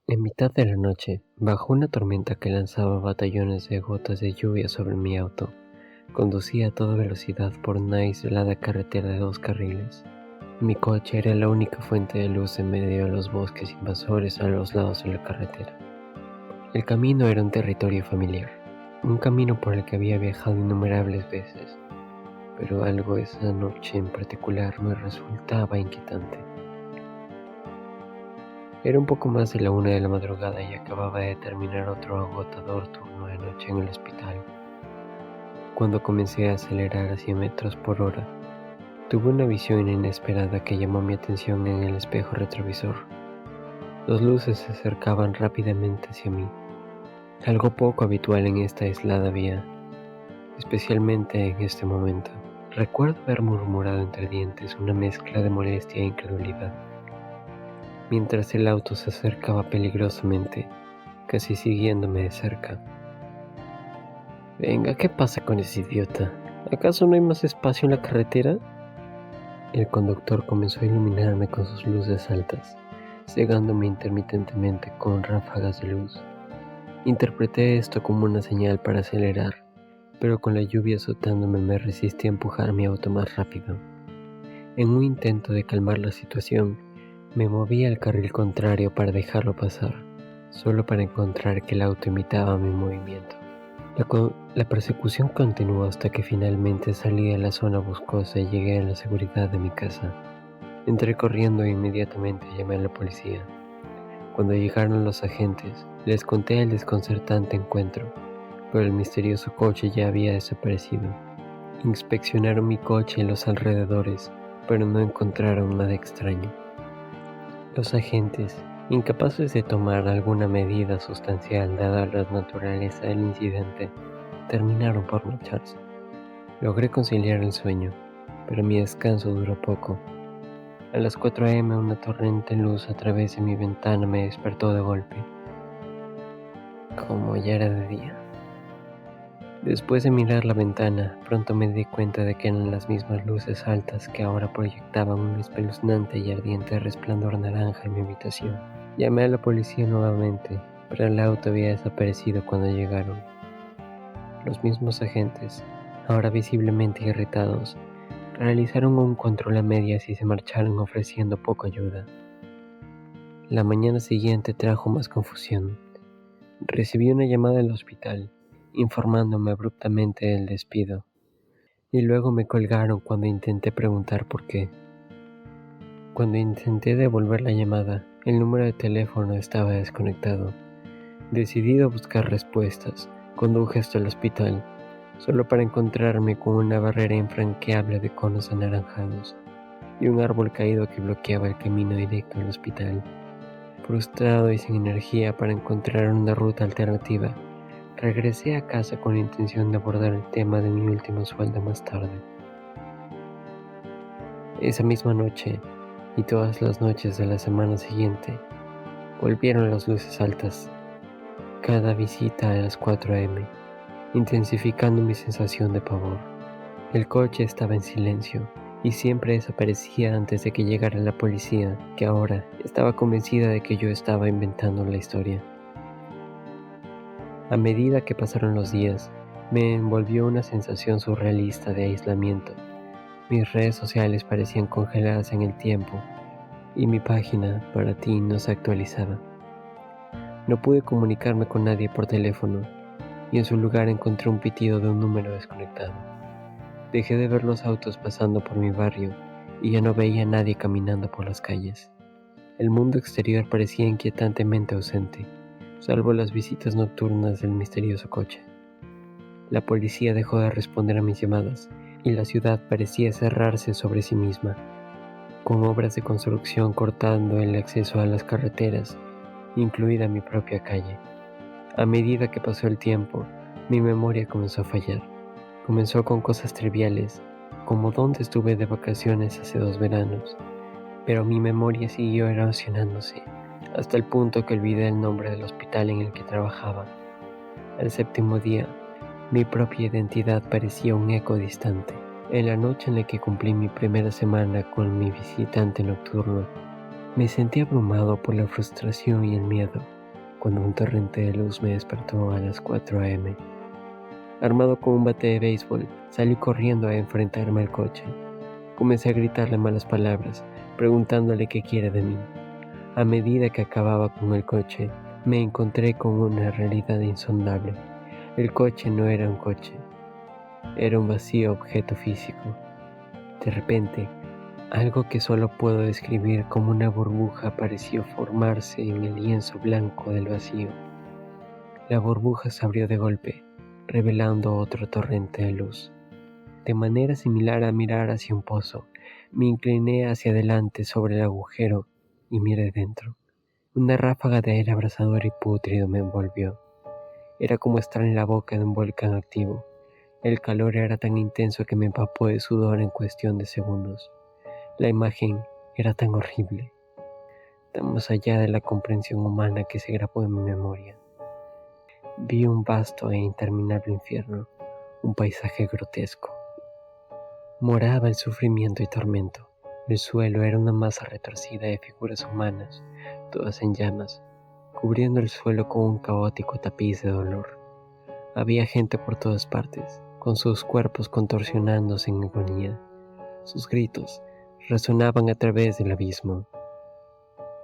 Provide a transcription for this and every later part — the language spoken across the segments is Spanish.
En mitad de la noche, bajo una tormenta que lanzaba batallones de gotas de lluvia sobre mi auto, conducía a toda velocidad por una aislada carretera de 2 carriles. Mi coche era la única fuente de luz en medio de los bosques invasores a los lados de la carretera. El camino era un territorio familiar, un camino por el que había viajado innumerables veces, pero algo esa noche en particular me resultaba inquietante. Era un poco más de la 1 de la madrugada y acababa de terminar otro agotador turno de noche en el hospital. Cuando comencé a acelerar a 100 metros por hora, tuve una visión inesperada que llamó mi atención en el espejo retrovisor. Dos luces se acercaban rápidamente hacia mí, algo poco habitual en esta aislada vía, especialmente en este momento. Recuerdo haber murmurado entre dientes una mezcla de molestia e incredulidad, mientras el auto se acercaba peligrosamente, casi siguiéndome de cerca. Venga, ¿qué pasa con ese idiota? ¿Acaso no hay más espacio en la carretera? El conductor comenzó a iluminarme con sus luces altas, cegándome intermitentemente con ráfagas de luz. Interpreté esto como una señal para acelerar, pero con la lluvia azotándome me resistí a empujar mi auto más rápido. En un intento de calmar la situación, me moví al carril contrario para dejarlo pasar, solo para encontrar que el auto imitaba mi movimiento. La persecución continuó hasta que finalmente salí de la zona boscosa y llegué a la seguridad de mi casa. Entré corriendo e inmediatamente llamé a la policía. Cuando llegaron los agentes, les conté el desconcertante encuentro, pero el misterioso coche ya había desaparecido. Inspeccionaron mi coche y los alrededores, pero no encontraron nada extraño. Los agentes, incapaces de tomar alguna medida sustancial dada la naturaleza del incidente, terminaron por marcharse. Logré conciliar el sueño, pero mi descanso duró poco. A las 4 a.m. una torrente luz a través de mi ventana me despertó de golpe, como ya era de día. Después de mirar la ventana, pronto me di cuenta de que eran las mismas luces altas que ahora proyectaban un espeluznante y ardiente resplandor naranja en mi habitación. Llamé a la policía nuevamente, pero el auto había desaparecido cuando llegaron. Los mismos agentes, ahora visiblemente irritados, realizaron un control a medias y se marcharon ofreciendo poca ayuda. La mañana siguiente trajo más confusión. Recibí una llamada del hospital, informándome abruptamente del despido, y luego me colgaron cuando intenté preguntar por qué. Cuando intenté devolver la llamada, el número de teléfono estaba desconectado. Decidido a buscar respuestas, conduje hasta el hospital, solo para encontrarme con una barrera infranqueable de conos anaranjados y un árbol caído que bloqueaba el camino directo al hospital. Frustrado y sin energía para encontrar una ruta alternativa, regresé a casa con la intención de abordar el tema de mi último sueldo más tarde. Esa misma noche, y todas las noches de la semana siguiente, volvieron las luces altas, cada visita a las 4 a.m., intensificando mi sensación de pavor. El coche estaba en silencio, y siempre desaparecía antes de que llegara la policía, que ahora estaba convencida de que yo estaba inventando la historia. A medida que pasaron los días, me envolvió una sensación surrealista de aislamiento. Mis redes sociales parecían congeladas en el tiempo, y mi página para ti no se actualizaba. No pude comunicarme con nadie por teléfono, y en su lugar encontré un pitido de un número desconectado. Dejé de ver los autos pasando por mi barrio y ya no veía a nadie caminando por las calles. El mundo exterior parecía inquietantemente ausente, salvo las visitas nocturnas del misterioso coche. La policía dejó de responder a mis llamadas y la ciudad parecía cerrarse sobre sí misma, con obras de construcción cortando el acceso a las carreteras, incluida mi propia calle. A medida que pasó el tiempo, mi memoria comenzó a fallar. Comenzó con cosas triviales, como dónde estuve de vacaciones hace 2 veranos, pero mi memoria siguió erosionándose, hasta el punto que olvidé el nombre del hospital en el que trabajaba. Al 7.º día, mi propia identidad parecía un eco distante. En la noche en la que cumplí mi primera semana con mi visitante nocturno, Me sentí abrumado por la frustración y el miedo cuando un torrente de luz me despertó a las 4 a.m. Armado con un bate de béisbol, salí corriendo a enfrentarme al coche. Comencé a gritarle malas palabras, preguntándole qué quiere de mí. A medida que acababa con el coche, me encontré con una realidad insondable. El coche no era un coche, era un vacío objeto físico. De repente, algo que solo puedo describir como una burbuja pareció formarse en el lienzo blanco del vacío. La burbuja se abrió de golpe, revelando otro torrente de luz. De manera similar a mirar hacia un pozo, me incliné hacia adelante sobre el agujero y miré dentro. Una ráfaga de aire abrasador y pútrido me envolvió. Era como estar en la boca de un volcán activo. El calor era tan intenso que me empapó de sudor en cuestión de segundos. La imagen era tan horrible, tan más allá de la comprensión humana que se grabó en mi memoria. Vi un vasto e interminable infierno, un paisaje grotesco. Moraba el sufrimiento y tormento. El suelo era una masa retorcida de figuras humanas, todas en llamas, cubriendo el suelo con un caótico tapiz de dolor. Había gente por todas partes, con sus cuerpos contorsionándose en agonía. Sus gritos resonaban a través del abismo.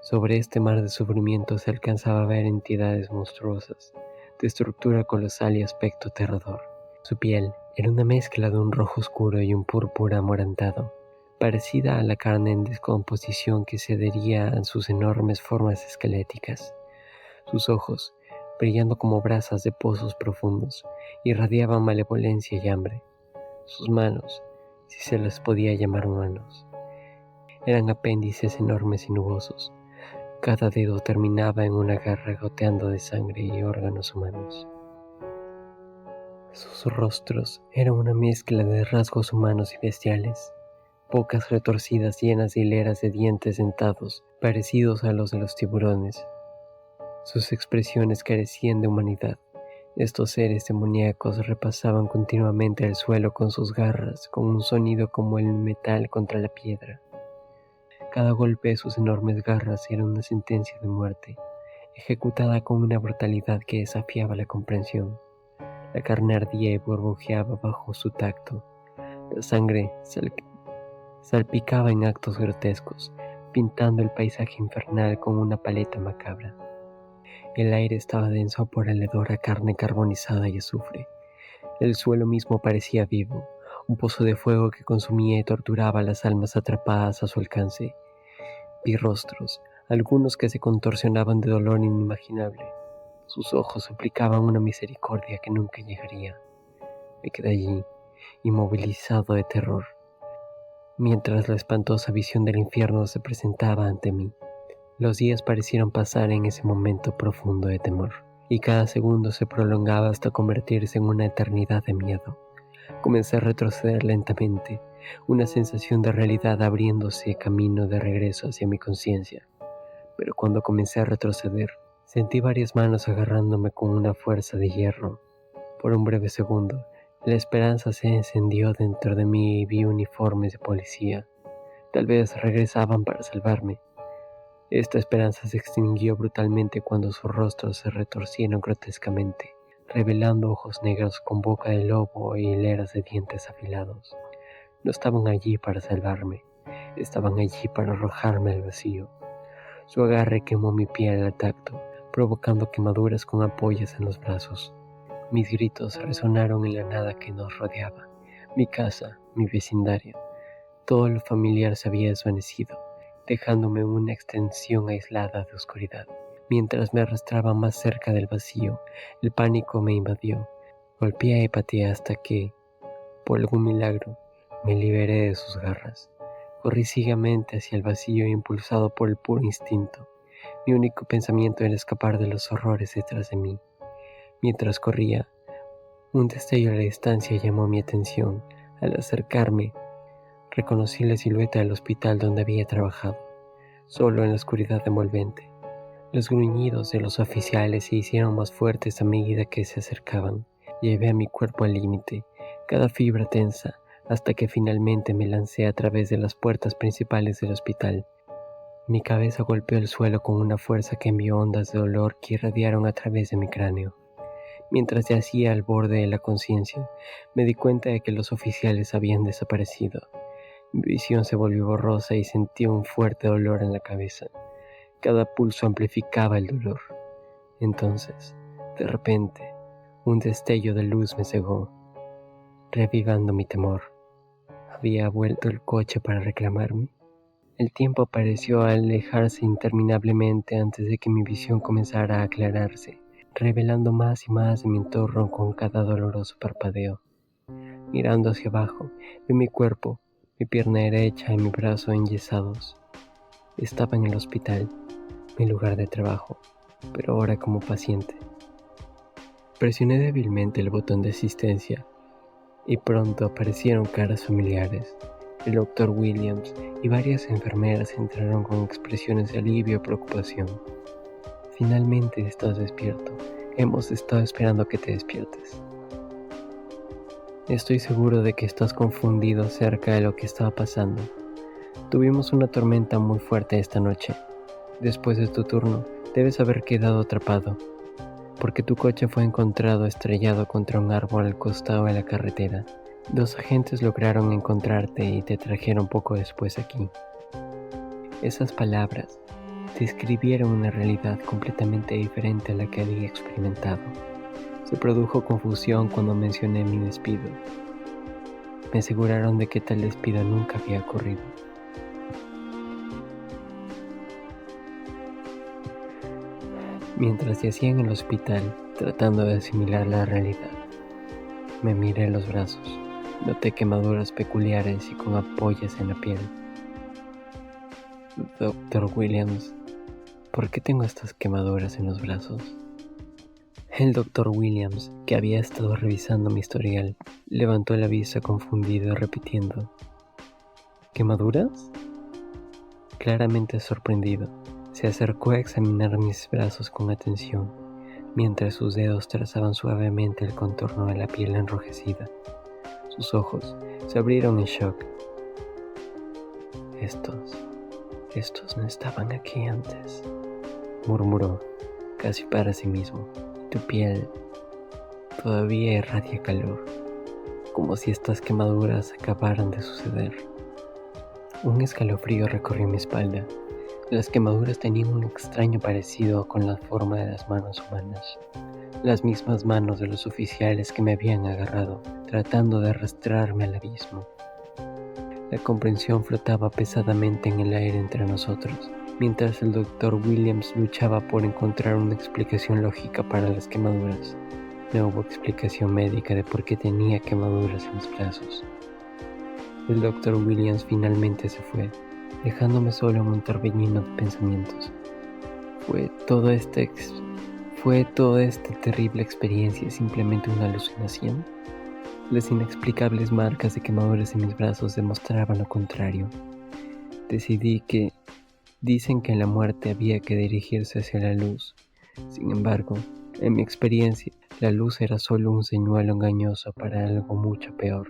Sobre este mar de sufrimiento se alcanzaba a ver entidades monstruosas, de estructura colosal y aspecto aterrador. Su piel era una mezcla de un rojo oscuro y un púrpura amorantado, parecida a la carne en descomposición que se adhería a sus enormes formas esqueléticas. Sus ojos, brillando como brasas de pozos profundos, irradiaban malevolencia y hambre. Sus manos, si se las podía llamar manos, eran apéndices enormes y nubosos. Cada dedo terminaba en una garra goteando de sangre y órganos humanos. Sus rostros eran una mezcla de rasgos humanos y bestiales, bocas retorcidas llenas de hileras de dientes dentados, parecidos a los de los tiburones. Sus expresiones carecían de humanidad. Estos seres demoníacos repasaban continuamente el suelo con sus garras, con un sonido como el metal contra la piedra. Cada golpe de sus enormes garras era una sentencia de muerte, ejecutada con una brutalidad que desafiaba la comprensión. La carne ardía y burbujeaba bajo su tacto. La sangre salpicaba en actos grotescos, pintando el paisaje infernal con una paleta macabra. El aire estaba denso por el hedor a carne carbonizada y azufre. El suelo mismo parecía vivo, un pozo de fuego que consumía y torturaba a las almas atrapadas a su alcance. Vi rostros, algunos que se contorsionaban de dolor inimaginable. Sus ojos suplicaban una misericordia que nunca llegaría. Me quedé allí, inmovilizado de terror, mientras la espantosa visión del infierno se presentaba ante mí. Los días parecieron pasar en ese momento profundo de temor, y cada segundo se prolongaba hasta convertirse en una eternidad de miedo. Comencé a retroceder lentamente, una sensación de realidad abriéndose camino de regreso hacia mi conciencia. Pero cuando comencé a retroceder, sentí varias manos agarrándome con una fuerza de hierro. Por un breve segundo, la esperanza se encendió dentro de mí y vi uniformes de policía. Tal vez regresaban para salvarme. Esta esperanza se extinguió brutalmente cuando sus rostros se retorcieron grotescamente, revelando ojos negros con boca de lobo y hileras de dientes afilados. No estaban allí para salvarme, estaban allí para arrojarme al vacío. Su agarre quemó mi piel al tacto, provocando quemaduras con ampollas en los brazos. Mis gritos resonaron en la nada que nos rodeaba. Mi casa, mi vecindario, todo lo familiar se había desvanecido, dejándome una extensión aislada de oscuridad. Mientras me arrastraba más cerca del vacío, el pánico me invadió. Golpeé y pateé hasta que, por algún milagro, me liberé de sus garras. Corrí ciegamente hacia el vacío impulsado por el puro instinto. Mi único pensamiento era escapar de los horrores detrás de mí. Mientras corría, un destello a la distancia llamó mi atención. Al acercarme, reconocí la silueta del hospital donde había trabajado, solo en la oscuridad envolvente. Los gruñidos de los oficiales se hicieron más fuertes a medida que se acercaban. Llevé a mi cuerpo al límite, cada fibra tensa, hasta que finalmente me lancé a través de las puertas principales del hospital. Mi cabeza golpeó el suelo con una fuerza que envió ondas de dolor que irradiaron a través de mi cráneo. Mientras yacía al borde de la conciencia, me di cuenta de que los oficiales habían desaparecido. Mi visión se volvió borrosa y sentí un fuerte dolor en la cabeza. Cada pulso amplificaba el dolor. Entonces, de repente, un destello de luz me cegó, revivando mi temor. ¿Había vuelto el coche para reclamarme? El tiempo pareció alejarse interminablemente antes de que mi visión comenzara a aclararse, revelando más y más de mi entorno con cada doloroso parpadeo. Mirando hacia abajo, vi mi cuerpo, mi pierna derecha y mi brazo enyesados. Estaba en el hospital, mi lugar de trabajo, pero ahora como paciente. Presioné débilmente el botón de asistencia y pronto aparecieron caras familiares. El Dr. Williams y varias enfermeras entraron con expresiones de alivio y preocupación. Finalmente estás despierto. Hemos estado esperando que te despiertes. Estoy seguro de que estás confundido acerca de lo que estaba pasando. Tuvimos una tormenta muy fuerte esta noche. Después de tu turno, debes haber quedado atrapado, porque tu coche fue encontrado estrellado contra un árbol al costado de la carretera. 2 agentes lograron encontrarte y te trajeron poco después aquí. Esas palabras describieron una realidad completamente diferente a la que había experimentado. Se produjo confusión cuando mencioné mi despido. Me aseguraron de que tal despido nunca había ocurrido. Mientras yacía en el hospital, tratando de asimilar la realidad, me miré los brazos. Noté quemaduras peculiares y con ampollas en la piel. Dr. Williams, ¿por qué tengo estas quemaduras en los brazos? El Dr. Williams, que había estado revisando mi historial, levantó la vista confundido repitiendo: ¿quemaduras? Claramente sorprendido, se acercó a examinar mis brazos con atención, mientras sus dedos trazaban suavemente el contorno de la piel enrojecida. Sus ojos se abrieron en shock. Estos no estaban aquí antes, murmuró, casi para sí mismo. Tu piel todavía irradia calor, como si estas quemaduras acabaran de suceder. Un escalofrío recorrió mi espalda. Las quemaduras tenían un extraño parecido con la forma de las manos humanas, las mismas manos de los oficiales que me habían agarrado, tratando de arrastrarme al abismo. La comprensión flotaba pesadamente en el aire entre nosotros, mientras el Dr. Williams luchaba por encontrar una explicación lógica para las quemaduras. No hubo explicación médica de por qué tenía quemaduras en los brazos. El Dr. Williams finalmente se fue, dejándome solo en un torbellino de pensamientos. ¿Fue toda esta terrible experiencia simplemente una alucinación? Las inexplicables marcas de quemaduras en mis brazos demostraban lo contrario. Decidí que dicen que en la muerte había que dirigirse hacia la luz. Sin embargo, en mi experiencia, la luz era solo un señuelo engañoso para algo mucho peor.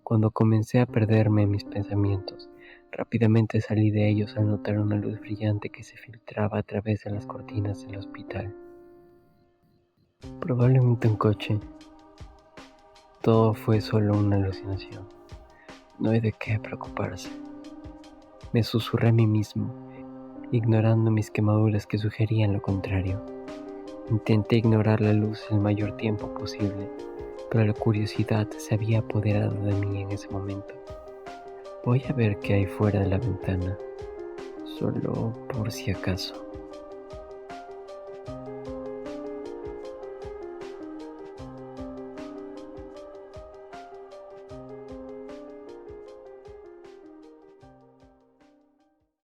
Cuando comencé a perderme en mis pensamientos, rápidamente salí de ellos al notar una luz brillante que se filtraba a través de las cortinas del hospital. Probablemente un coche. Todo fue solo una alucinación. No hay de qué preocuparse. Me susurré a mí mismo, ignorando mis quemaduras que sugerían lo contrario. Intenté ignorar la luz el mayor tiempo posible, pero la curiosidad se había apoderado de mí en ese momento. Voy a ver qué hay fuera de la ventana, solo por si acaso.